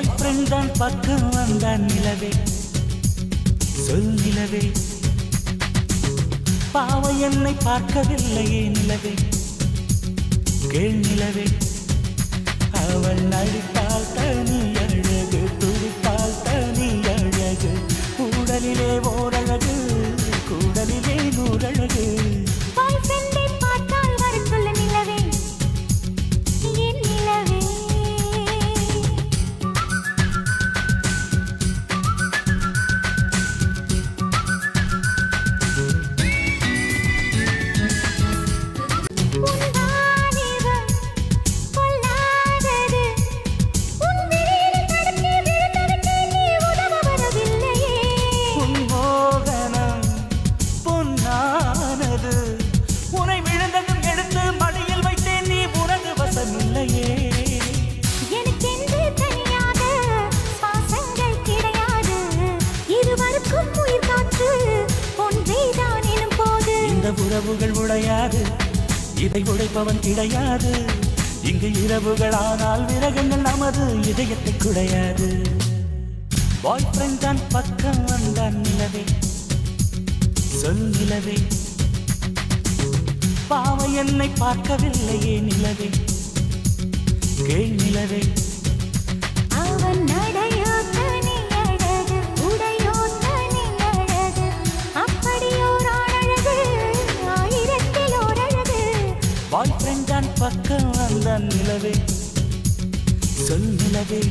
பாய் friend தான் பக்கம் வந்தான் நிலவே சொல் நிலவே பாவை என்னை பார்க்கவில்லையே நிலவே கேள் நிலவே அவள் நடித்தால் தனி அழகு துடித்தால் தனி அழகு கூடலிலே ஓரழகு கூடலிலே நூறழகு உறவுகள் உடையாது இதை உடைப்பவன் கிடையாது இங்கு இரவுகள் ஆனால் விரகங்கள் நமது இதயத்தை குடையாது பாய் ஃப்ரெண்ட் தான் பக்கம் வந்தான் நிலவே சொல் நிலவே பாவை என்னை பார்க்கவில்லையே நிலவே கேள் நிலவே அவன் நடையோ தனி அழகு உடையோ தனி அழகு அப்படியோராழகு ஆயிரத்தில் ஓரழகு பாய் ஃப்ரெண்ட் தான் பக்கம் வந்தான் நிலவே சொல் நிலவே